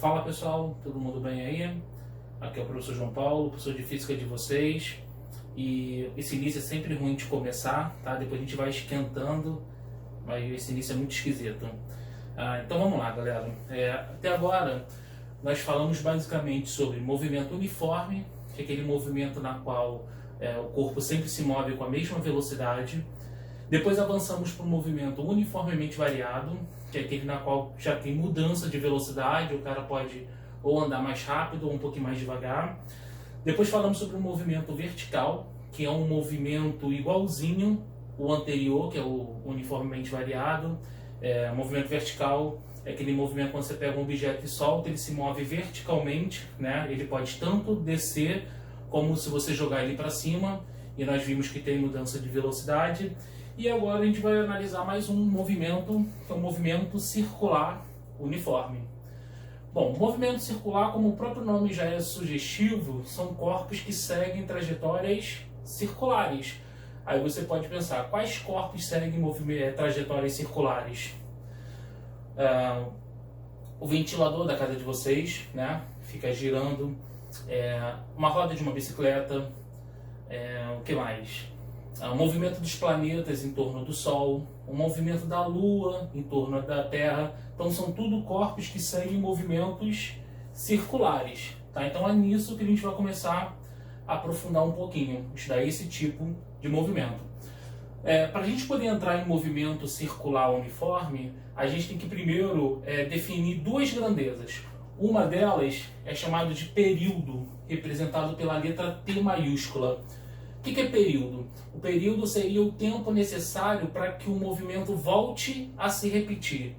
Fala pessoal, todo mundo bem aí? Aqui é o professor João Paulo, professor de Física de vocês. E esse início é sempre ruim de começar, tá? Depois a gente vai esquentando, mas esse início é muito esquisito. Então vamos lá, galera. Até agora nós falamos basicamente sobre movimento uniforme, que é aquele movimento na qual o corpo sempre se move com a mesma velocidade. Depois avançamos para o movimento uniformemente variado, que é aquele na qual já tem mudança de velocidade, o cara pode ou andar mais rápido ou um pouquinho mais devagar. Depois falamos sobre o movimento vertical, que é um movimento igualzinho o anterior, que é o uniformemente variado. O movimento vertical é aquele movimento quando você pega um objeto e solta, ele se move verticalmente, né? Ele pode tanto descer como se você jogar ele para cima, e nós vimos que tem mudança de velocidade. E agora a gente vai analisar mais um movimento, que é um movimento circular uniforme. Bom, movimento circular, como o próprio nome já é sugestivo, são corpos que seguem trajetórias circulares. Aí você pode pensar, quais corpos seguem trajetórias circulares? O ventilador da casa de vocês, né, fica girando, uma roda de uma bicicleta, o que mais? O movimento dos planetas em torno do Sol, o movimento da Lua em torno da Terra. Então são tudo corpos que seguem movimentos circulares, tá? Então é nisso que a gente vai começar a aprofundar um pouquinho, estudar esse tipo de movimento. Para a gente poder entrar em movimento circular uniforme, a gente tem que primeiro definir duas grandezas. Uma delas é chamada de período, representado pela letra T maiúscula. O que é período? O período seria o tempo necessário para que o movimento volte a se repetir.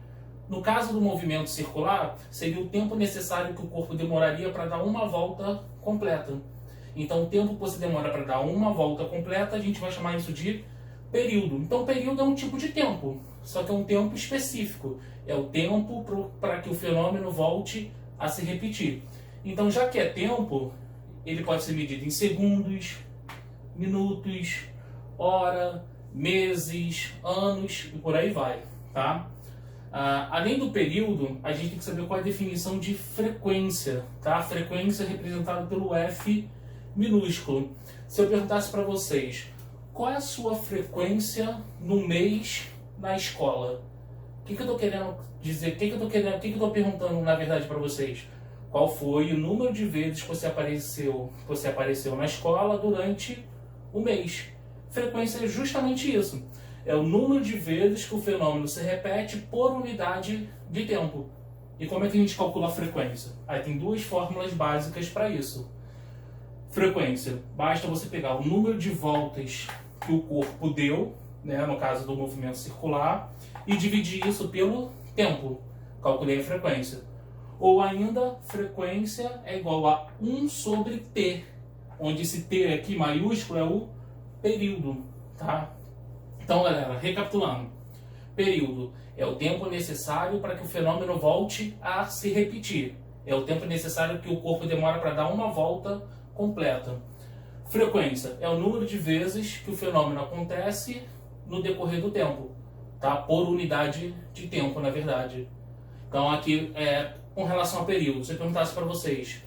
No caso do movimento circular, seria o tempo necessário que o corpo demoraria para dar uma volta completa. Então, o tempo que você demora para dar uma volta completa, a gente vai chamar isso de período. Então, período é um tipo de tempo, só que é um tempo específico. É o tempo para que o fenômeno volte a se repetir. Então, já que é tempo, ele pode ser medido em segundos, minutos, hora, meses, anos e por aí vai, tá? Além do período, a gente tem que saber qual é a definição de frequência, tá? A frequência é representada pelo F minúsculo. Se eu perguntasse para vocês, qual é a sua frequência no mês na escola? O que eu estou querendo dizer? O que eu estou perguntando na verdade para vocês? Qual foi o número de vezes que você apareceu na escola durante o mês? Frequência é justamente isso. É o número de vezes que o fenômeno se repete por unidade de tempo. E como é que a gente calcula a frequência? Aí tem duas fórmulas básicas para isso. Frequência, basta você pegar o número de voltas que o corpo deu, né, no caso do movimento circular, e dividir isso pelo tempo. Calculei a frequência. Ou ainda, frequência é igual a 1 sobre T, onde esse T aqui maiúsculo é o período, tá? Então, galera, recapitulando. Período é o tempo necessário para que o fenômeno volte a se repetir. É o tempo necessário que o corpo demora para dar uma volta completa. Frequência é o número de vezes que o fenômeno acontece no decorrer do tempo, tá? Por unidade de tempo, na verdade. Então, aqui, com relação a período, se eu perguntasse para vocês,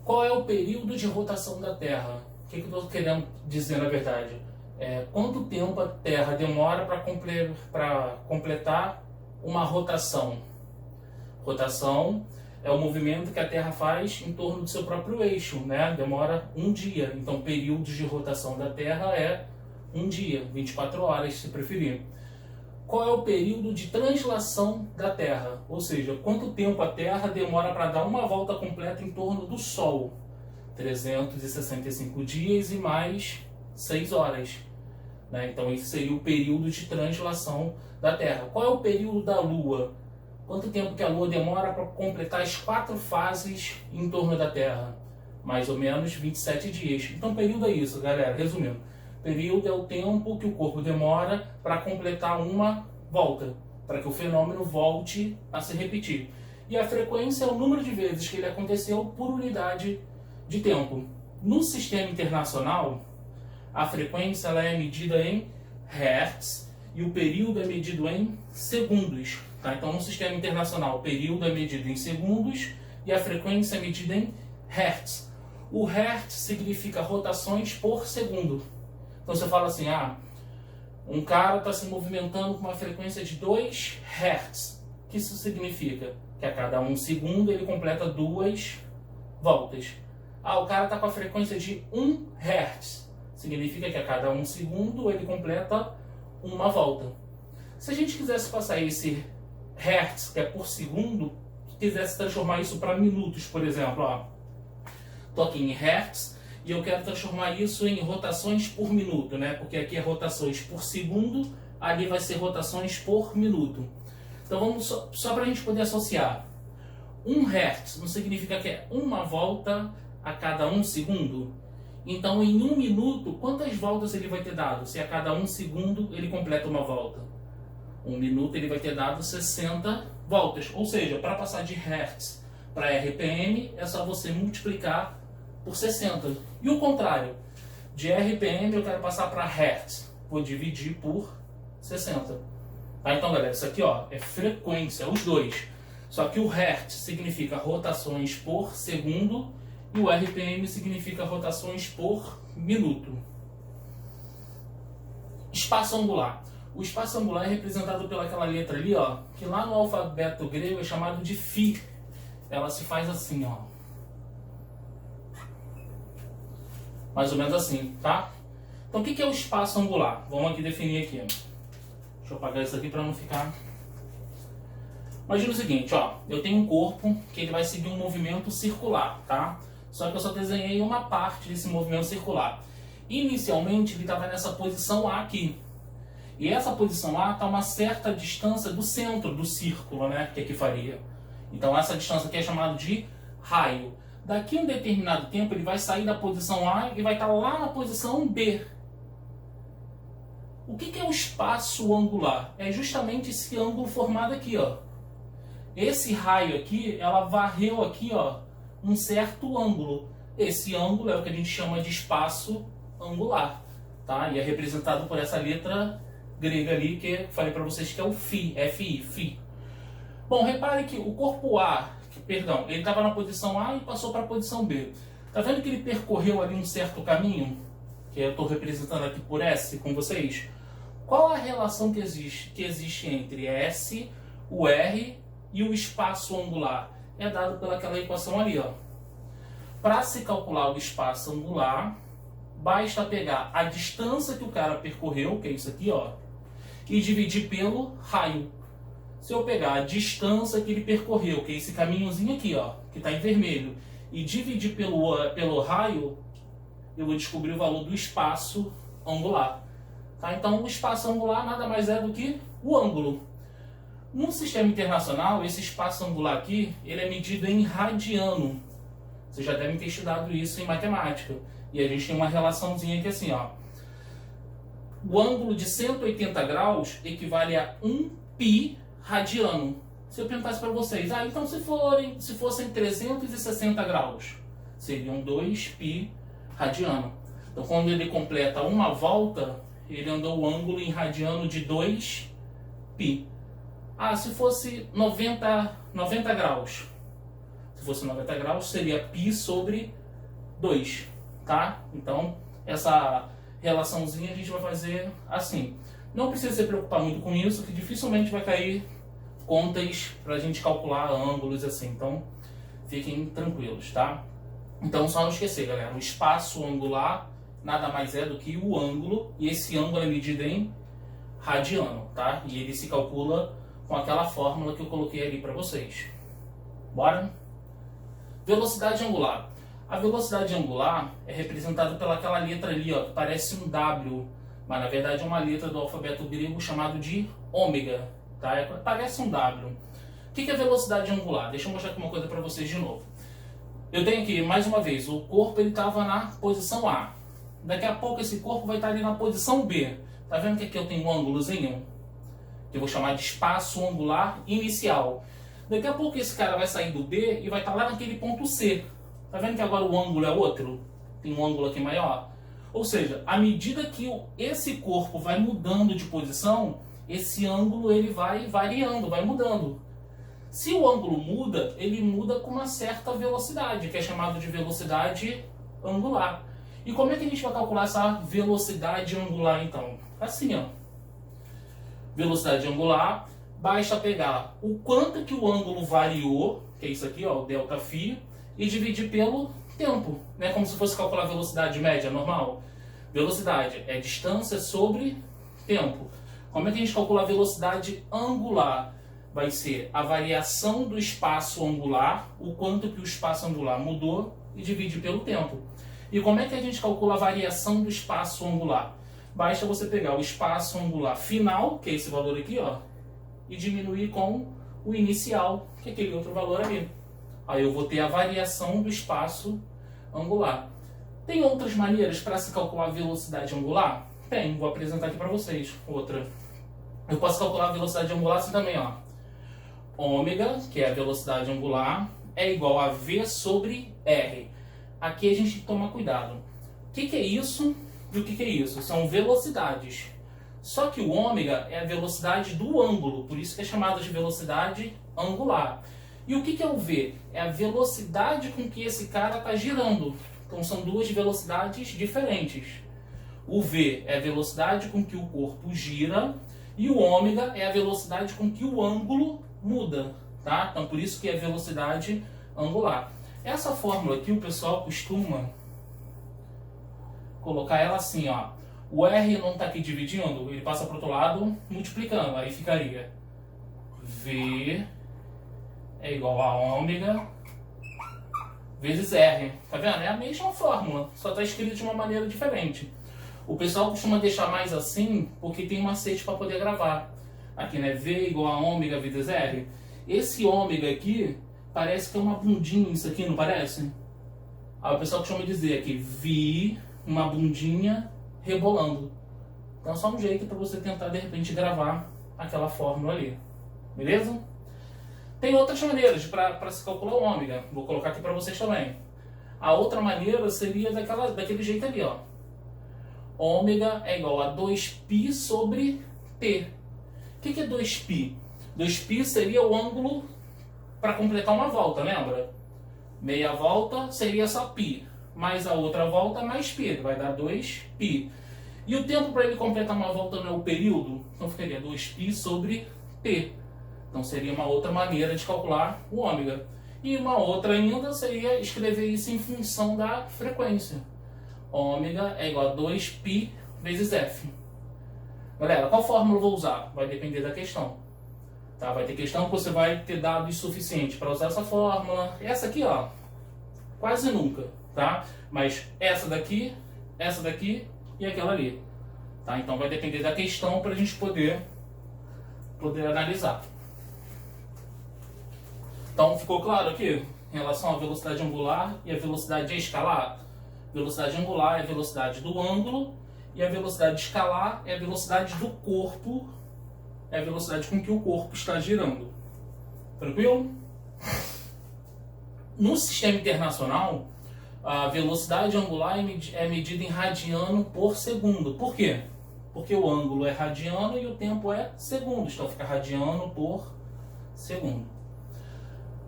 qual é o período de rotação da Terra? O que eu estou querendo dizer, na verdade? Quanto tempo a Terra demora para completar uma rotação? Rotação é o movimento que a Terra faz em torno do seu próprio eixo, né? Demora um dia. Então, períodos de rotação da Terra é um dia, 24 horas, se preferir. Qual é o período de translação da Terra? Ou seja, quanto tempo a Terra demora para dar uma volta completa em torno do Sol? 365 dias e mais 6 horas. Né? Então, esse seria o período de translação da Terra. Qual é o período da Lua? Quanto tempo que a Lua demora para completar as 4 fases em torno da Terra? Mais ou menos 27 dias. Então, período é isso, galera. Resumindo, período é o tempo que o corpo demora para completar uma volta, para que o fenômeno volte a se repetir. E a frequência é o número de vezes que ele aconteceu por unidade de tempo. No sistema internacional, a frequência ela é medida em hertz e o período é medido em segundos. Tá? Então, no sistema internacional, o período é medido em segundos e a frequência é medida em Hertz. O Hertz significa rotações por segundo. Então você fala assim, um cara está se movimentando com uma frequência de 2 Hz. O que isso significa? Que a cada 1 segundo ele completa 2 voltas. O cara está com a frequência de 1 Hz. Significa que a cada 1 segundo ele completa uma volta. Se a gente quisesse passar esse Hertz, que é por segundo, quisesse transformar isso para minutos, por exemplo, estou aqui em Hertz e eu quero transformar isso em rotações por minuto, né? Porque aqui é rotações por segundo, ali vai ser rotações por minuto. Então vamos só para a gente poder associar. 1 Hertz não significa que é uma volta a cada 1 segundo? Então em 1 minuto, quantas voltas ele vai ter dado? Se a cada 1 segundo ele completa uma volta. 1 minuto ele vai ter dado 60 voltas. Ou seja, para passar de Hertz para RPM, é só você multiplicar por 60. E o contrário, de RPM eu quero passar para Hertz. Vou dividir por 60. Então, galera, isso aqui é frequência, os dois. Só que o Hertz significa rotações por segundo e o RPM significa rotações por minuto. Espaço angular. O espaço angular é representado pelaquela letra ali, que lá no alfabeto grego é chamado de φ. Ela se faz assim, mais ou menos assim, tá? Então o que é o espaço angular? Vamos aqui definir aqui. Deixa eu apagar isso aqui para não ficar... Imagina o seguinte, eu tenho um corpo que ele vai seguir um movimento circular, tá? Só que eu só desenhei uma parte desse movimento circular. Inicialmente ele estava nessa posição A aqui. E essa posição A está a uma certa distância do centro do círculo, né? Que aqui faria. Então essa distância aqui é chamada de raio. Daqui a um determinado tempo ele vai sair da posição A e vai estar lá na posição B. O que é o espaço angular? É justamente esse ângulo formado aqui, Esse raio aqui, ela varreu aqui, um certo ângulo. Esse ângulo é o que a gente chama de espaço angular, tá? E é representado por essa letra grega ali, que eu falei para vocês que é o φ, F-I. Bom, repare que o corpo A, ele estava na posição A e passou para a posição B. Tá vendo que ele percorreu ali um certo caminho? Que eu estou representando aqui por S com vocês. Qual a relação que existe entre S, o R e o espaço angular? É dado pelaquela equação ali, Para se calcular o espaço angular, basta pegar a distância que o cara percorreu, que é isso aqui, e dividir pelo raio. Se eu pegar a distância que ele percorreu, que é esse caminhozinho aqui, que está em vermelho, e dividir pelo raio, eu vou descobrir o valor do espaço angular. Tá? Então, o espaço angular nada mais é do que o ângulo. No sistema internacional, esse espaço angular aqui, ele é medido em radiano. Vocês já devem ter estudado isso em matemática. E a gente tem uma relaçãozinha aqui assim, O ângulo de 180 graus equivale a 1 π radiano. Se eu perguntasse para vocês, então se fossem 360 graus, seriam 2 π radiano. Então, quando ele completa uma volta, ele andou o ângulo em radiano de 2 π. Se fosse 90 graus. Se fosse 90 graus, seria π sobre 2, tá? Então, essa relaçãozinha a gente vai fazer assim. Não precisa se preocupar muito com isso, que dificilmente vai cair contas para a gente calcular ângulos assim. Então, fiquem tranquilos, tá? Então, só não esquecer, galera, o espaço angular nada mais é do que o ângulo, e esse ângulo é medido em radiano, tá? E ele se calcula com aquela fórmula que eu coloquei ali para vocês. Bora? Velocidade angular. A velocidade angular é representada pelaquela letra ali, que parece um W, mas na verdade é uma letra do alfabeto grego chamado de ômega, tá? Parece um W. O que é velocidade angular? Deixa eu mostrar aqui uma coisa para vocês de novo. Eu tenho aqui, mais uma vez, o corpo estava na posição A. Daqui a pouco esse corpo vai estar ali na posição B. Tá vendo que aqui eu tenho um ângulozinho? Que eu vou chamar de espaço angular inicial. Daqui a pouco esse cara vai sair do B e vai estar lá naquele ponto C. Tá vendo que agora o ângulo é outro? Tem um ângulo aqui maior. Ou seja, à medida que esse corpo vai mudando de posição, esse ângulo ele vai variando, vai mudando. Se o ângulo muda, ele muda com uma certa velocidade, que é chamado de velocidade angular. E como é que a gente vai calcular essa velocidade angular, então? Assim, ó. Velocidade angular, basta pegar o quanto que o ângulo variou, que é isso aqui, ó, o ΔΦ, e dividir pelo tempo, né? Como se fosse calcular a velocidade média normal. Velocidade é distância sobre tempo. Como é que a gente calcula a velocidade angular? Vai ser a variação do espaço angular, o quanto que o espaço angular mudou, e divide pelo tempo. E como é que a gente calcula a variação do espaço angular? Basta você pegar o espaço angular final, que é esse valor aqui, ó, e diminuir com o inicial, que é aquele outro valor ali. Aí eu vou ter a variação do espaço angular. Tem outras maneiras para se calcular a velocidade angular? Tem, vou apresentar aqui para vocês. Outra. Eu posso calcular a velocidade angular assim também, ó. Ômega, que é a velocidade angular, é igual a V sobre R. Aqui a gente tem que tomar cuidado. O que é isso e o que é isso? São velocidades. Só que o ômega é a velocidade do ângulo, por isso que é chamada de velocidade angular. E o que é o V? É a velocidade com que esse cara está girando. Então são duas velocidades diferentes. O V é a velocidade com que o corpo gira e o ômega é a velocidade com que o ângulo muda, tá? Então por isso que é velocidade angular. Essa fórmula aqui o pessoal costuma colocar ela assim, ó. O R não está aqui dividindo, ele passa para o outro lado multiplicando, aí ficaria V é igual a ômega vezes R. Tá vendo? É a mesma fórmula, só está escrito de uma maneira diferente. O pessoal costuma deixar mais assim porque tem um macete para poder gravar. Aqui, né? V igual a ômega vezes R. Esse ômega aqui parece que é uma bundinha, isso aqui, não parece? Aí o pessoal costuma dizer aqui, vi uma bundinha rebolando. Então é só um jeito para você tentar, de repente, gravar aquela fórmula ali. Beleza? Tem outras maneiras para se calcular o ômega. Vou colocar aqui para vocês também. A outra maneira seria daquele jeito ali, ó. Ômega é igual a 2π sobre t. O que é 2π? 2π seria o ângulo para completar uma volta, lembra? Meia volta seria só π, mais a outra volta mais π, vai dar 2π. E o tempo para ele completar uma volta não é o período? Então ficaria 2π sobre t. Então seria uma outra maneira de calcular o ômega. E uma outra ainda seria escrever isso em função da frequência. Ômega é igual a 2π vezes f. Galera, qual fórmula eu vou usar? Vai depender da questão. Tá? Vai ter questão que você vai ter dados suficientes para usar essa fórmula. Essa aqui, ó, quase nunca, tá? Mas essa daqui e aquela ali. Tá? Então vai depender da questão para a gente poder analisar. Então ficou claro aqui em relação à velocidade angular e a velocidade escalar? Velocidade angular é a velocidade do ângulo e a velocidade escalar é a velocidade do corpo, é a velocidade com que o corpo está girando. Tranquilo? No sistema internacional, a velocidade angular é medida em radiano por segundo. Por quê? Porque o ângulo é radiano e o tempo é segundo. Então fica radiano por segundo.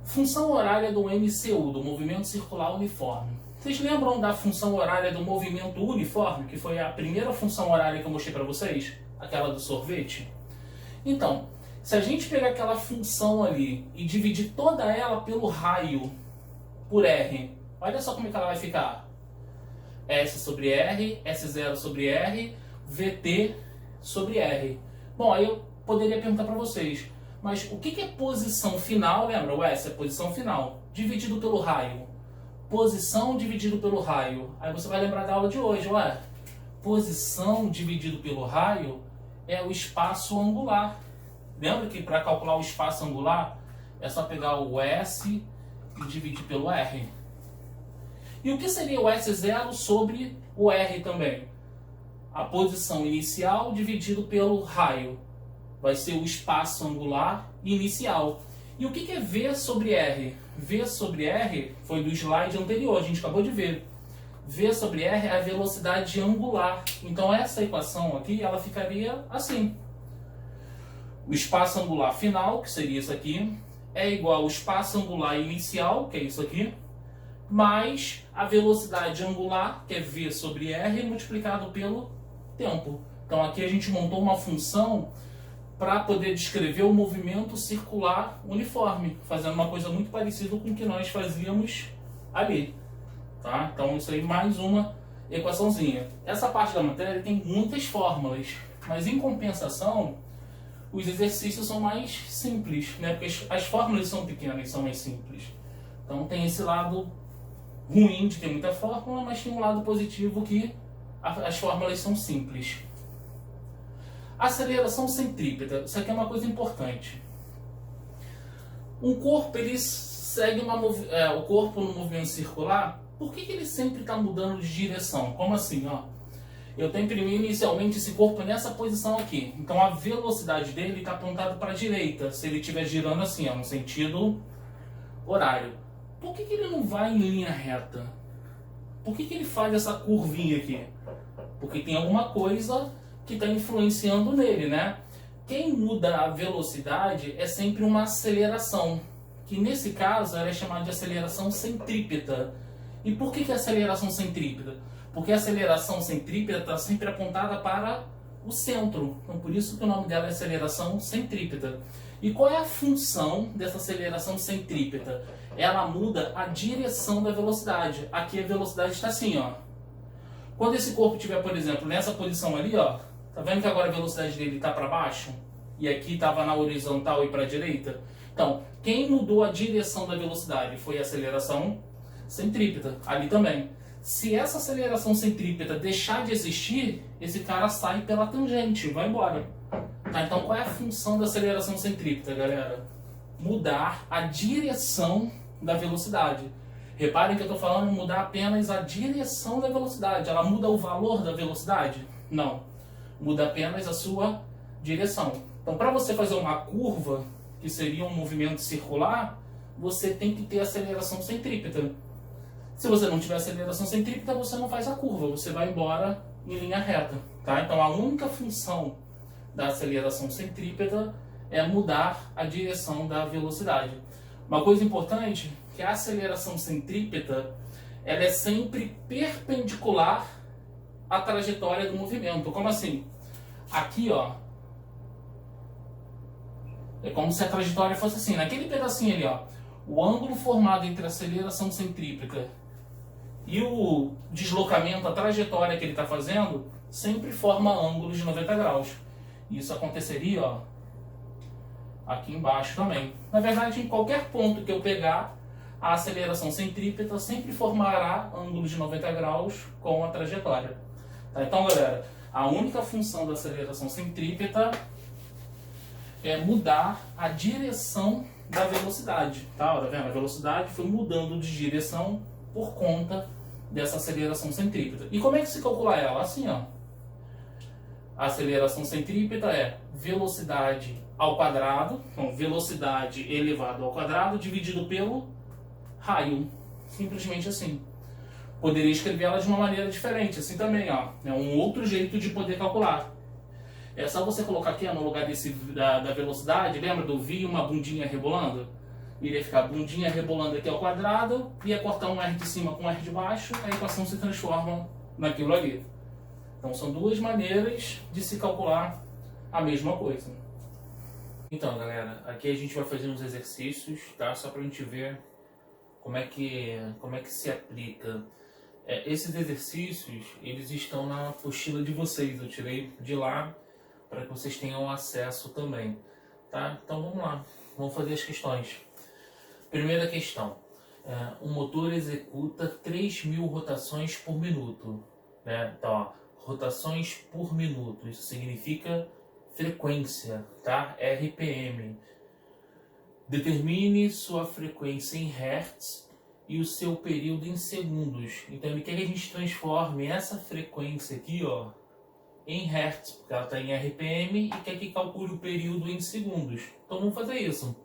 Função horária do MCU, do movimento circular uniforme. Vocês lembram da função horária do movimento uniforme, que foi a primeira função horária que eu mostrei para vocês? Aquela do sorvete? Então, se a gente pegar aquela função ali e dividir toda ela pelo raio por R, olha só como é que ela vai ficar. S sobre R, S0 sobre R, VT sobre R. Bom, aí eu poderia perguntar para vocês, mas o que é posição final? Lembra? O S é posição final, dividido pelo raio. Posição dividido pelo raio. Aí você vai lembrar da aula de hoje, ué. Posição dividido pelo raio é o espaço angular. Lembra que para calcular o espaço angular é só pegar o S e dividir pelo R. E o que seria o S0 sobre o R também? A posição inicial dividido pelo raio. Vai ser o espaço angular inicial. E o que é V sobre R? V sobre R foi do slide anterior, a gente acabou de ver. V sobre R é a velocidade angular. Então essa equação aqui, ela ficaria assim. O espaço angular final, que seria isso aqui, é igual ao espaço angular inicial, que é isso aqui, mais a velocidade angular, que é V sobre R, multiplicado pelo tempo. Então aqui a gente montou uma função para poder descrever o movimento circular uniforme, fazendo uma coisa muito parecida com o que nós fazíamos ali. Tá? Então isso aí, mais uma equaçãozinha. Essa parte da matéria tem muitas fórmulas, mas em compensação, os exercícios são mais simples, né? Porque as fórmulas são pequenas, são mais simples. Então tem esse lado ruim de ter muita fórmula, mas tem um lado positivo que as fórmulas são simples. Aceleração centrípeta, isso aqui é uma coisa importante. Um corpo, ele segue o corpo no movimento circular, por que ele sempre está mudando de direção? Como assim? Ó? Eu tenho imprimir inicialmente esse corpo nessa posição aqui, então a velocidade dele está apontada para a direita, se ele estiver girando assim, ó, no sentido horário. Por que ele não vai em linha reta? Por que ele faz essa curvinha aqui? Porque tem alguma coisa que está influenciando nele, né? Quem muda a velocidade é sempre uma aceleração, que nesse caso ela é chamada de aceleração centrípeta. E por que é aceleração centrípeta? Porque a aceleração centrípeta está sempre apontada para o centro. Então por isso que o nome dela é aceleração centrípeta. E qual é a função dessa aceleração centrípeta? Ela muda a direção da velocidade. Aqui a velocidade está assim, ó. Quando esse corpo estiver, por exemplo, nessa posição ali, ó, tá vendo que agora a velocidade dele está para baixo? E aqui estava na horizontal e para a direita? Então, quem mudou a direção da velocidade foi a aceleração centrípeta. Ali também. Se essa aceleração centrípeta deixar de existir, esse cara sai pela tangente, vai embora. Tá, então, qual é a função da aceleração centrípeta, galera? Mudar a direção da velocidade. Reparem que eu estou falando mudar apenas a direção da velocidade. Ela muda o valor da velocidade? Não. Muda apenas a sua direção. Então, para você fazer uma curva, que seria um movimento circular, você tem que ter aceleração centrípeta. Se você não tiver aceleração centrípeta, você não faz a curva, você vai embora em linha reta. Tá? Então, a única função da aceleração centrípeta é mudar a direção da velocidade. Uma coisa importante é que a aceleração centrípeta ela é sempre perpendicular à trajetória do movimento. Como assim? Aqui, ó, é como se a trajetória fosse assim. Naquele pedacinho ali, ó, o ângulo formado entre a aceleração centrípeta e o deslocamento, a trajetória que ele está fazendo, sempre forma ângulos de 90 graus. Isso aconteceria, ó, aqui embaixo também. Na verdade, em qualquer ponto que eu pegar, a aceleração centrípeta sempre formará ângulos de 90 graus com a trajetória. Tá? Então, galera, a única função da aceleração centrípeta é mudar a direção da velocidade. Tá vendo? A velocidade foi mudando de direção por conta dessa aceleração centrípeta. E como é que se calcula ela? Assim, ó. A aceleração centrípeta é velocidade ao quadrado, então velocidade elevado ao quadrado dividido pelo raio. Simplesmente assim. Poderia escrever ela de uma maneira diferente, assim também, ó. É um outro jeito de poder calcular. É só você colocar aqui, ó, no lugar da velocidade, lembra do V e uma bundinha rebolando? Iria ficar bundinha rebolando aqui ao quadrado, ia cortar um R de cima com um R de baixo, a equação se transforma naquilo ali. Então são duas maneiras de se calcular a mesma coisa. Então, galera, aqui a gente vai fazer uns exercícios, tá? Só pra gente ver como é que se aplica. Esses exercícios, eles estão na apostila de vocês, eu tirei de lá para que vocês tenham acesso também, tá? Então vamos lá, vamos fazer as questões. Primeira questão, um motor executa 3.000 rotações por minuto, né? Então, ó, rotações por minuto, isso significa frequência, tá? RPM. Determine sua frequência em Hertz e o seu período em segundos. Então ele quer que a gente transforme essa frequência aqui, ó, em Hertz, porque ela está em RPM, e quer que calcule o período em segundos. Então vamos fazer isso.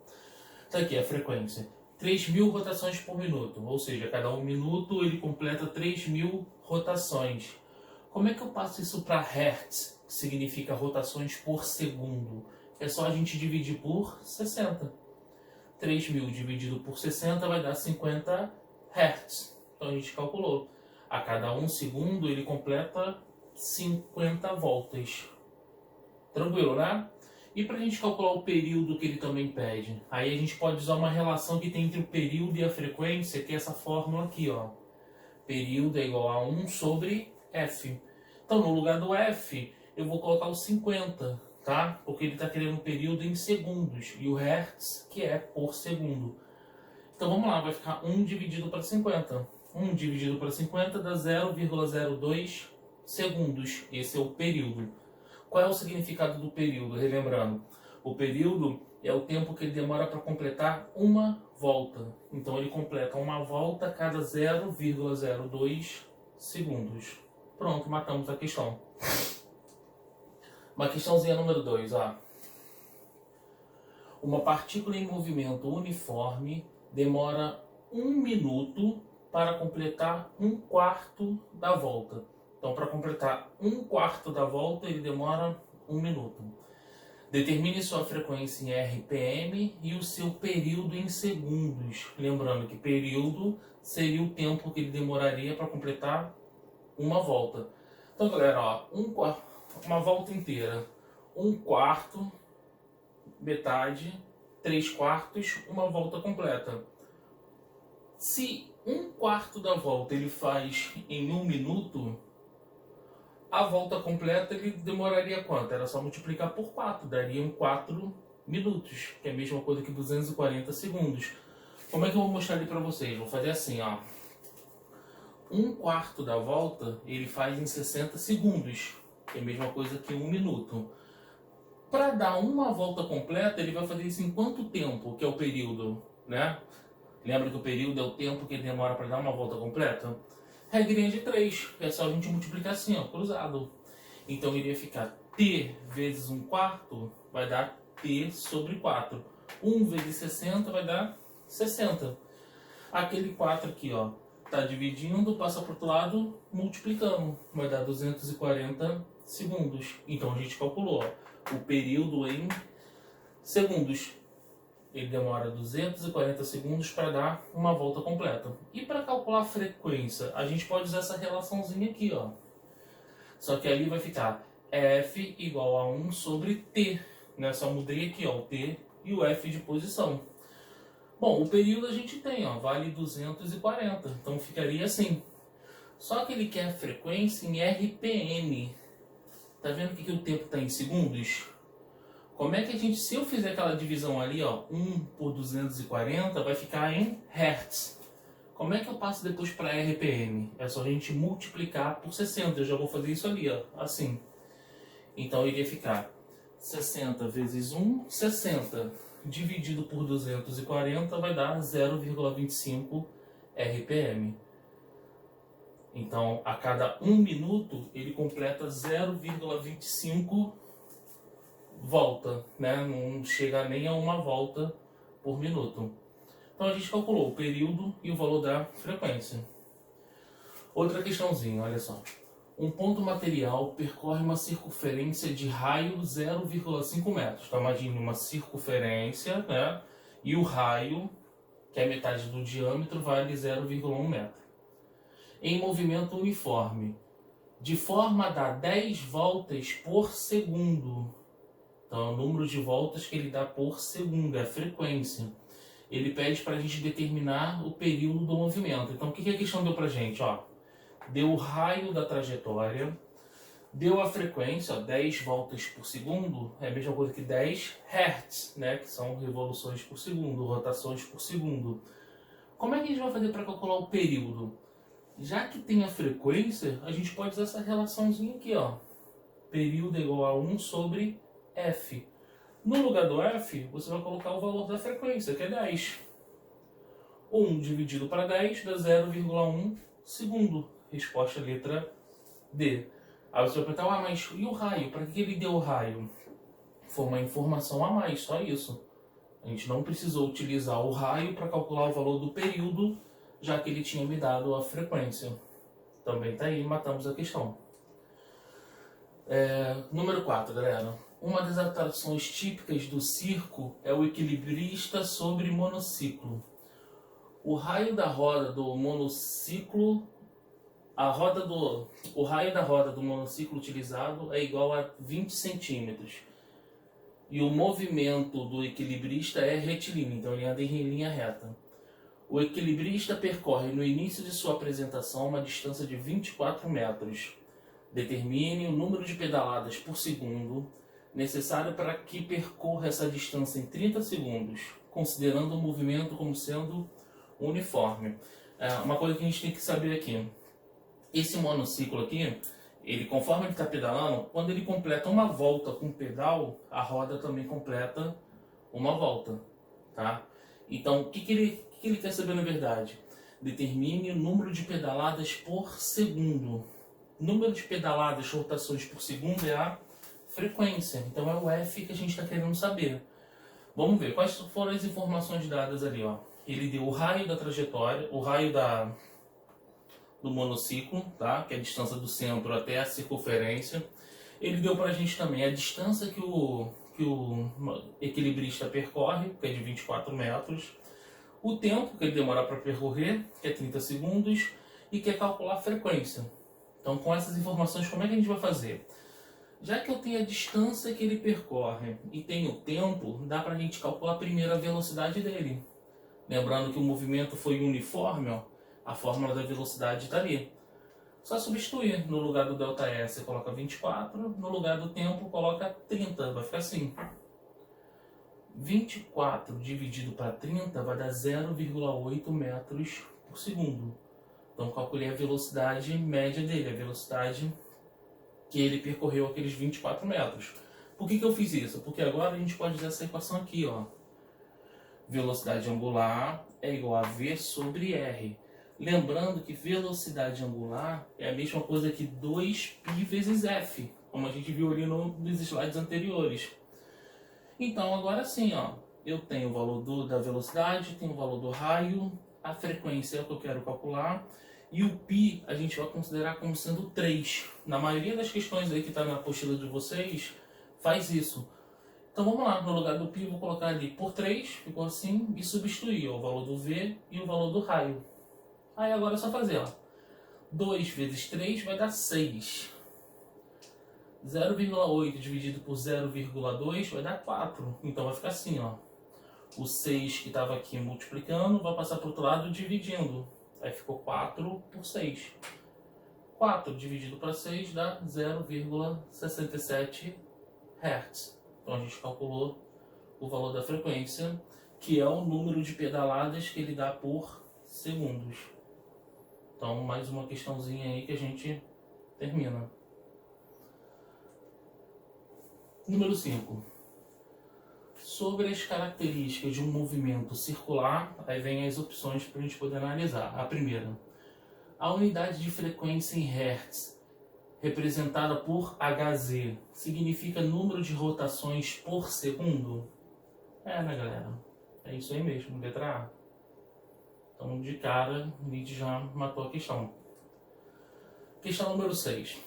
Então aqui a frequência, 3.000 rotações por minuto, ou seja, cada 1 minuto ele completa 3.000 rotações. Como é que eu passo isso para Hertz, que significa rotações por segundo? É só a gente dividir por 60. 3.000 dividido por 60 vai dar 50 Hz. Então a gente calculou. A cada 1 segundo ele completa 50 voltas. Tranquilo, né? E para a gente calcular o período que ele também pede, aí a gente pode usar uma relação que tem entre o período e a frequência, que é essa fórmula aqui, ó. Período é igual a 1 sobre F. Então, no lugar do F, eu vou colocar o 50, tá? Porque ele está querendo um período em segundos, e o Hertz, que é por segundo. Então, vamos lá, vai ficar 1 dividido para 50. 1 dividido para 50 dá 0,02 segundos. Esse é o período. Qual é o significado do período? Relembrando, o período é o tempo que ele demora para completar uma volta. Então ele completa uma volta a cada 0,02 segundos. Pronto, matamos a questão. Uma questãozinha número 2, ó. Uma partícula em movimento uniforme demora 1 minuto para completar 1/4 da volta. Então, para completar 1/4 da volta, ele demora 1 minuto. Determine sua frequência em RPM e o seu período em segundos. Lembrando que período seria o tempo que ele demoraria para completar uma volta. Então, galera, ó, uma volta inteira. 1/4, metade, 3/4, uma volta completa. Se 1/4 da volta ele faz em 1 minuto, a volta completa ele demoraria quanto? Era só multiplicar por 4, dariam 4 minutos, que é a mesma coisa que 240 segundos. Como é que eu vou mostrar ali para vocês? Vou fazer assim, ó. 1/4 da volta ele faz em 60 segundos, que é a mesma coisa que 1 minuto. Para dar uma volta completa, ele vai fazer isso em quanto tempo, que é o período, né? Lembra que o período é o tempo que ele demora para dar uma volta completa? Regrinha de 3, é só a gente multiplicar assim, ó, cruzado. Então iria ficar t vezes 1/4 vai dar t sobre 4. 1 vezes 60 vai dar 60. Aquele 4 aqui, ó, tá dividindo, passa para o outro lado, multiplicando. Vai dar 240 segundos. Então a gente calculou, ó, o período em segundos. Ele demora 240 segundos para dar uma volta completa. E para calcular a frequência, a gente pode usar essa relaçãozinha aqui, ó. Só que ali vai ficar F igual a 1 sobre T. Né? Só mudei aqui, ó, o T e o F de posição. Bom, o período a gente tem, ó, vale 240. Então ficaria assim. Só que ele quer a frequência em RPM. Tá vendo que o tempo está em segundos? Como é que a gente, se eu fizer aquela divisão ali, ó, 1 por 240, vai ficar em Hertz. Como é que eu passo depois para RPM? É só a gente multiplicar por 60. Eu já vou fazer isso ali, ó, assim. Então iria ficar 60 vezes 1, 60. Dividido por 240 vai dar 0,25 RPM. Então, a cada 1 minuto, ele completa 0,25 volta, né? Não chega nem a uma volta por minuto. Então a gente calculou o período e o valor da frequência. Outra questãozinha, olha só. Um ponto material percorre uma circunferência de raio 0,5 metros. Então imagine uma circunferência, né? E o raio, que é metade do diâmetro, vale 0,1 metro. Em movimento uniforme, de forma a dar 10 voltas por segundo. Então, é o número de voltas que ele dá por segundo, é a frequência. Ele pede para a gente determinar o período do movimento. Então, o que a questão deu para a gente? Ó, deu o raio da trajetória, deu a frequência, ó, 10 voltas por segundo, é a mesma coisa que 10 Hz, né, que são revoluções por segundo, rotações por segundo. Como é que a gente vai fazer para calcular o período? Já que tem a frequência, a gente pode usar essa relaçãozinha aqui, ó. Período é igual a 1 sobre F. No lugar do F, você vai colocar o valor da frequência, que é 10. 1 dividido para 10 dá 0,1 segundo. Resposta letra D. Aí você vai perguntar, mas e o raio? Para que ele deu o raio? Foi uma informação a mais, só isso. A gente não precisou utilizar o raio para calcular o valor do período, já que ele tinha me dado a frequência. Também tá aí, matamos a questão. Número 4, galera. Uma das atrações típicas do circo é o equilibrista sobre monociclo. O raio da roda do monociclo, o raio da roda do monociclo utilizado é igual a 20 centímetros. E o movimento do equilibrista é retilíneo, então ele anda em linha reta. O equilibrista percorre no início de sua apresentação uma distância de 24 metros. Determine o número de pedaladas por segundo necessário para que percorra essa distância em 30 segundos, considerando o movimento como sendo uniforme. Uma coisa que a gente tem que saber aqui, esse monociclo aqui, ele, conforme ele está pedalando, quando ele completa uma volta com o pedal, a roda também completa uma volta, tá? Então, o que ele quer saber na verdade? Determine o número de pedaladas por segundo. Número de pedaladas, rotações por segundo é a frequência. Então é o F que a gente está querendo saber. Vamos ver quais foram as informações dadas ali, ó. Ele deu o raio da trajetória, o raio do monociclo, tá? Que é a distância do centro até a circunferência. Ele deu para a gente também a distância que o equilibrista percorre, que é de 24 metros. O tempo que ele demora para percorrer, que é 30 segundos. E quer calcular a frequência. Então, com essas informações, como é que a gente vai fazer? Já que eu tenho a distância que ele percorre e tenho o tempo, dá para a gente calcular primeiro a velocidade dele. Lembrando que o movimento foi uniforme, ó, a fórmula da velocidade está ali. Só substituir. No lugar do ΔS você coloca 24, no lugar do tempo coloca 30, vai ficar assim. 24 dividido para 30 vai dar 0,8 metros por segundo. Então calculei a velocidade média dele, a velocidade que ele percorreu aqueles 24 metros. Por que eu fiz isso? Porque agora a gente pode usar essa equação aqui, ó. Velocidade angular é igual a V sobre R. Lembrando que velocidade angular é a mesma coisa que 2π vezes F, como a gente viu ali nos slides anteriores. Então agora sim, ó, eu tenho o valor da velocidade, tenho o valor do raio, a frequência é o que eu quero calcular, e o π a gente vai considerar como sendo 3. Na maioria das questões aí que está na apostila de vocês, faz isso. Então vamos lá, no lugar do π eu vou colocar ali por 3, ficou assim, e substituir ó, o valor do V e o valor do raio. Aí agora é só fazer, ó. 2 vezes 3 vai dar 6. 0,8 dividido por 0,2 vai dar 4. Então vai ficar assim, ó. O 6 que estava aqui multiplicando vai passar para o outro lado dividindo. Aí ficou 4 por 6. 4 dividido para 6 dá 0,67 Hz. Então a gente calculou o valor da frequência, que é o número de pedaladas que ele dá por segundos. Então mais uma questãozinha aí que a gente termina. Número 5. Sobre as características de um movimento circular, aí vem as opções para a gente poder analisar. A primeira, a unidade de frequência em Hertz, representada por Hz, significa número de rotações por segundo? Né, galera? É isso aí mesmo, letra A. Então, de cara, o Nietzsche já matou a questão. Questão número 6.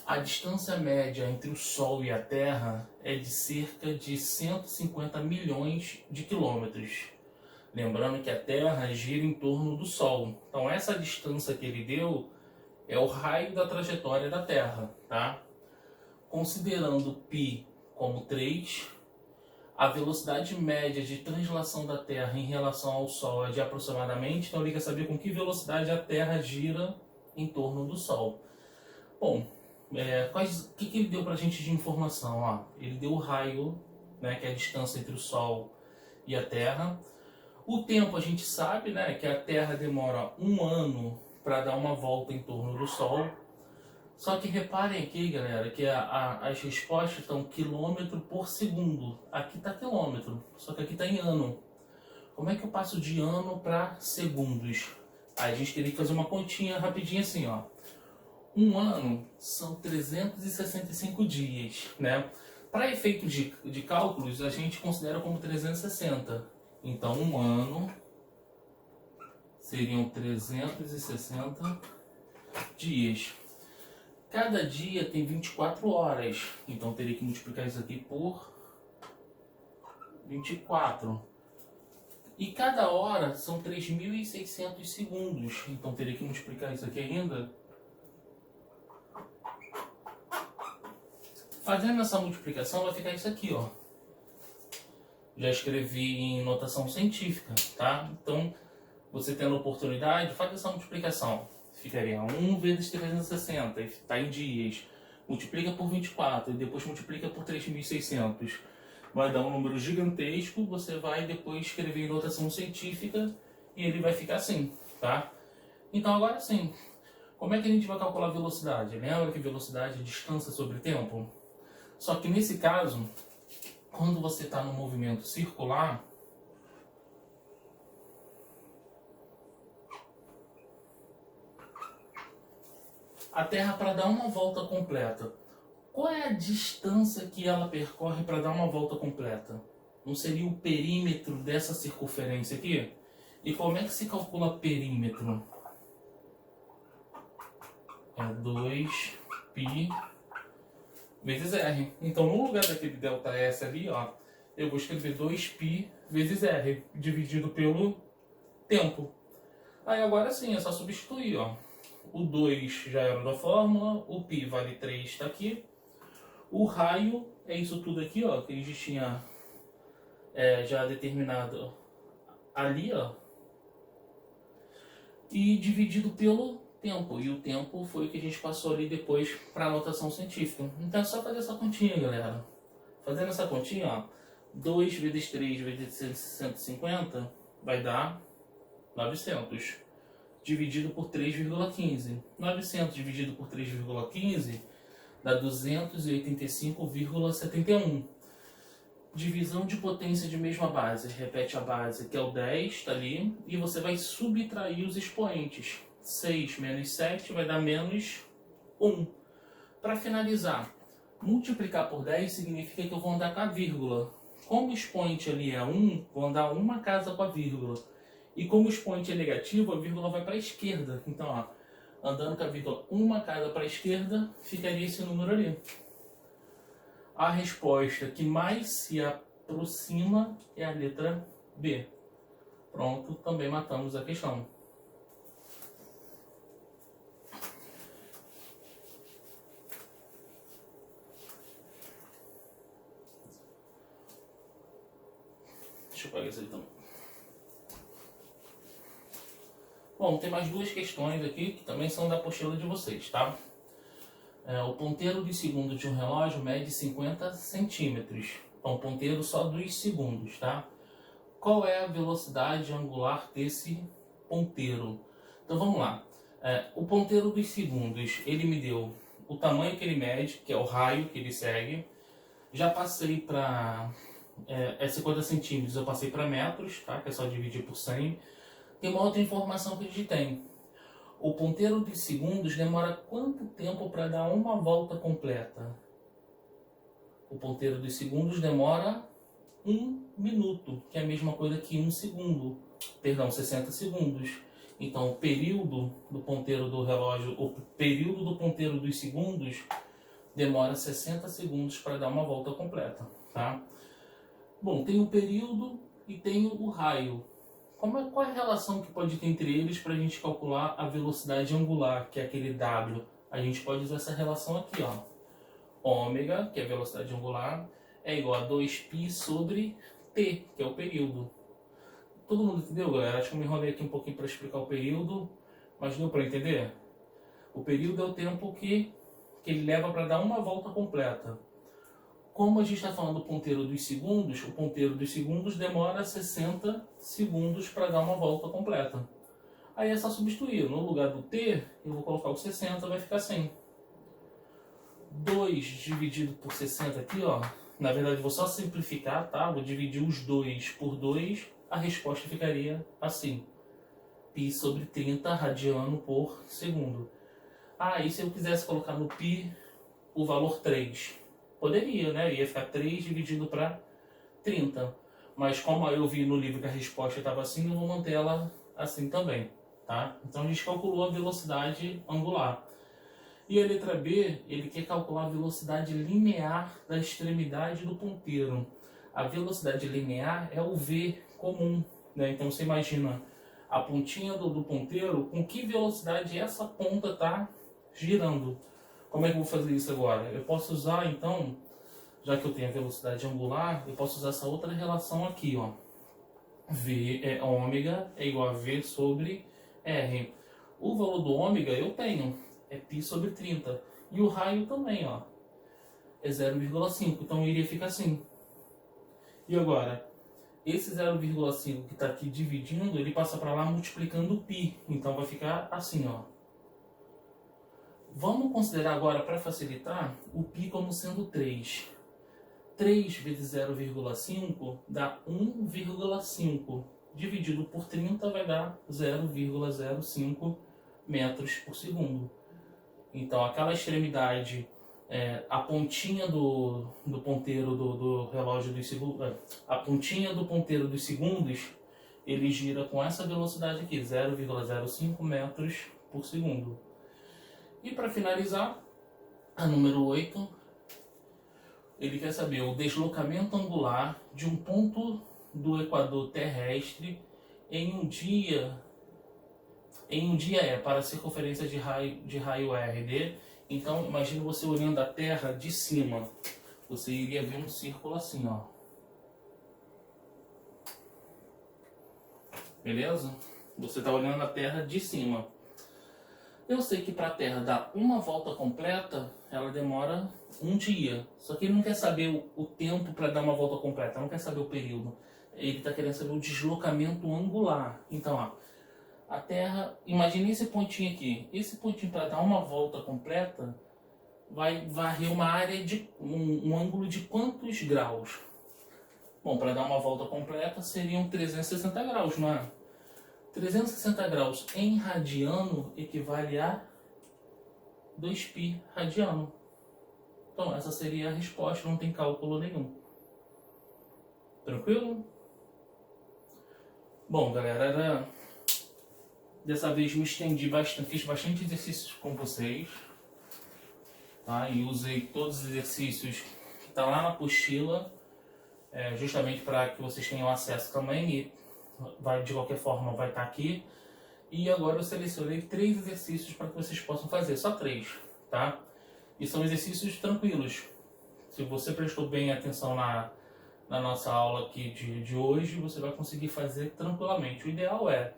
A distância média entre o Sol e a Terra é de cerca de 150 milhões de quilômetros. Lembrando que a Terra gira em torno do Sol. Então essa distância que ele deu é o raio da trajetória da Terra, tá? Considerando π como 3, a velocidade média de translação da Terra em relação ao Sol é de aproximadamente, então ele quer saber com que velocidade a Terra gira em torno do Sol. Bom, o que ele deu para a gente de informação? Ó, ele deu o raio, né, que é a distância entre o Sol e a Terra. O tempo a gente sabe, né, que a Terra demora 1 ano para dar uma volta em torno do Sol. Só que reparem aqui, galera, que as respostas estão quilômetro por segundo. Aqui está quilômetro, só que aqui está em ano. Como é que eu passo de ano para segundos? Aí a gente teria que fazer uma continha rapidinho assim, ó. 1 ano são 365 dias, né? Para efeito de cálculos, a gente considera como 360. Então, 1 ano seriam 360 dias. Cada dia tem 24 horas, então teria que multiplicar isso aqui por 24. E cada hora são 3.600 segundos, então teria que multiplicar isso aqui ainda. Fazendo essa multiplicação vai ficar isso aqui, ó. Já escrevi em notação científica, tá? Então, você tendo oportunidade, faz essa multiplicação. Ficaria 1 vezes 360, está em dias. Multiplica por 24 e depois multiplica por 3.600. Vai dar um número gigantesco, você vai depois escrever em notação científica e ele vai ficar assim, tá? Então agora sim, como é que a gente vai calcular a velocidade? Lembra que velocidade é distância sobre tempo? Só que nesse caso, quando você está no movimento circular, a Terra, para dar uma volta completa, qual é a distância que ela percorre para dar uma volta completa? Não seria o perímetro dessa circunferência aqui? E como é que se calcula perímetro? É 2π vezes R. Então, no lugar daquele ΔS ali, ó, eu vou escrever 2π vezes R, dividido pelo tempo. Aí agora sim, é só substituir, ó. O 2 já era da fórmula, o π vale 3, está aqui. O raio é isso tudo aqui, ó, que a gente tinha já determinado ali, ó. E dividido pelo tempo. E o tempo foi o que a gente passou ali depois para a notação científica. Então é só fazer essa continha, galera. Fazendo essa continha, ó, 2 vezes 3 vezes 150 vai dar 900. Dividido por 3,15. 900 dividido por 3,15 dá 285,71. Divisão de potência de mesma base. Repete a base, que é o 10, está ali. E você vai subtrair os expoentes. 6 menos 7 vai dar menos 1. Para finalizar, multiplicar por 10 significa que eu vou andar com a vírgula. Como o expoente ali é 1, vou andar uma casa com a vírgula. E como o expoente é negativo, a vírgula vai para a esquerda. Então, ó, andando com a vírgula uma casa para a esquerda, ficaria esse número ali. A resposta que mais se aproxima é a letra B. Pronto, também matamos a questão. Deixa eu pegar isso aí também. Bom, tem mais duas questões aqui que também são da apostila de vocês, tá? O ponteiro de segundo de um relógio mede 50 centímetros. Então, ponteiro só dos segundos, tá? Qual é a velocidade angular desse ponteiro? Então, vamos lá. O ponteiro dos segundos, ele me deu o tamanho que ele mede, que é o raio que ele segue. Já passei para 50 centímetros, eu passei para metros, tá? Que é só dividir por 100. Tem uma outra informação que a gente tem. O ponteiro de segundos demora quanto tempo para dar uma volta completa? O ponteiro de segundos demora 1 minuto, que é a mesma coisa que 1 segundo. Perdão, 60 segundos. Então, o período do ponteiro do relógio, o período do ponteiro dos segundos demora 60 segundos para dar uma volta completa, tá? Bom, tem o período e tem o raio. Qual é a relação que pode ter entre eles para a gente calcular a velocidade angular, que é aquele W? A gente pode usar essa relação aqui, ó. Ômega, que é a velocidade angular, é igual a 2π sobre T, que é o período. Todo mundo entendeu, galera? Acho que eu me enrolei aqui um pouquinho para explicar o período, mas deu para entender? O período é o tempo que ele leva para dar uma volta completa. Como a gente está falando do ponteiro dos segundos, o ponteiro dos segundos demora 60 segundos para dar uma volta completa. Aí é só substituir. No lugar do T, eu vou colocar o 60, vai ficar assim. 2 dividido por 60 aqui, ó. Na verdade, eu vou só simplificar, tá? Vou dividir os 2 por 2, a resposta ficaria assim. Π sobre 30 radiano por segundo. E se eu quisesse colocar no π o valor 3? Poderia, né? Ia ficar 3 dividido para 30. Mas como eu vi no livro que a resposta estava assim, eu vou manter ela assim também, tá? Então a gente calculou a velocidade angular. E a letra B, ele quer calcular a velocidade linear da extremidade do ponteiro. A velocidade linear é o V comum, né? Então você imagina a pontinha do ponteiro, com que velocidade essa ponta está girando. Como é que eu vou fazer isso agora? Eu posso usar, então, já que eu tenho a velocidade angular, eu posso usar essa outra relação aqui, ó. Ômega é igual a V sobre R. O valor do ômega eu tenho, é π sobre 30. E o raio também, ó, é 0,5. Então iria ficar assim. E agora, esse 0,5 que está aqui dividindo, ele passa para lá multiplicando o π. Então vai ficar assim, ó. Vamos considerar agora, para facilitar, o π como sendo 3. 3 vezes 0,5 dá 1,5. Dividido por 30 vai dar 0,05 metros por segundo. Então aquela extremidade, a pontinha do ponteiro do relógio dos segundos, a pontinha do ponteiro dos segundos, ele gira com essa velocidade aqui, 0,05 metros por segundo. E para finalizar, a número 8, ele quer saber o deslocamento angular de um ponto do equador terrestre em um dia para a circunferência de raio RD. Então, imagine você olhando a Terra de cima. Você iria ver um círculo assim, ó. Beleza? Você está olhando a Terra de cima. Eu sei que para a Terra dar uma volta completa, ela demora um dia. Só que ele não quer saber o tempo para dar uma volta completa, não quer saber o período. Ele está querendo saber o deslocamento angular. Então, ó, a Terra, imagine esse pontinho aqui. Esse pontinho, para dar uma volta completa, vai varrer uma área de um ângulo de quantos graus? Bom, para dar uma volta completa seriam 360 graus, não é? 360 graus em radiano equivale a 2π radiano. Então essa seria a resposta, não tem cálculo nenhum. Tranquilo? Bom, galera, dessa vez me estendi bastante, fiz bastante exercícios com vocês, tá? E usei todos os exercícios que estão lá na apostila, justamente para que vocês tenham acesso também, e de qualquer forma vai estar aqui. E agora eu selecionei 3 exercícios para que vocês possam fazer, só 3, tá? E são exercícios tranquilos. Se você prestou bem atenção na nossa aula aqui de hoje, você vai conseguir fazer tranquilamente. O ideal é,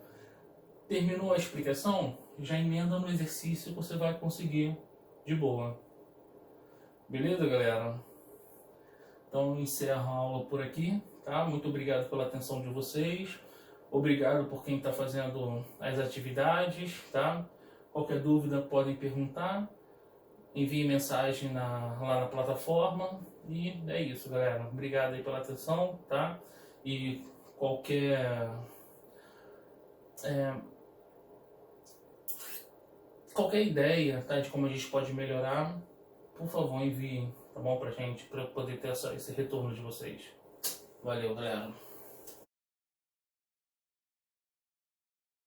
terminou a explicação, já emenda no exercício que você vai conseguir de boa. Beleza, galera? Então encerro a aula por aqui, tá? Muito obrigado pela atenção de vocês. Obrigado por quem está fazendo as atividades, tá? Qualquer dúvida podem perguntar. Envie mensagem lá na plataforma. E é isso, galera. Obrigado aí pela atenção, tá? E qualquer ideia, tá, de como a gente pode melhorar, por favor, envie, tá bom, pra gente, pra eu poder ter esse retorno de vocês. Valeu, galera.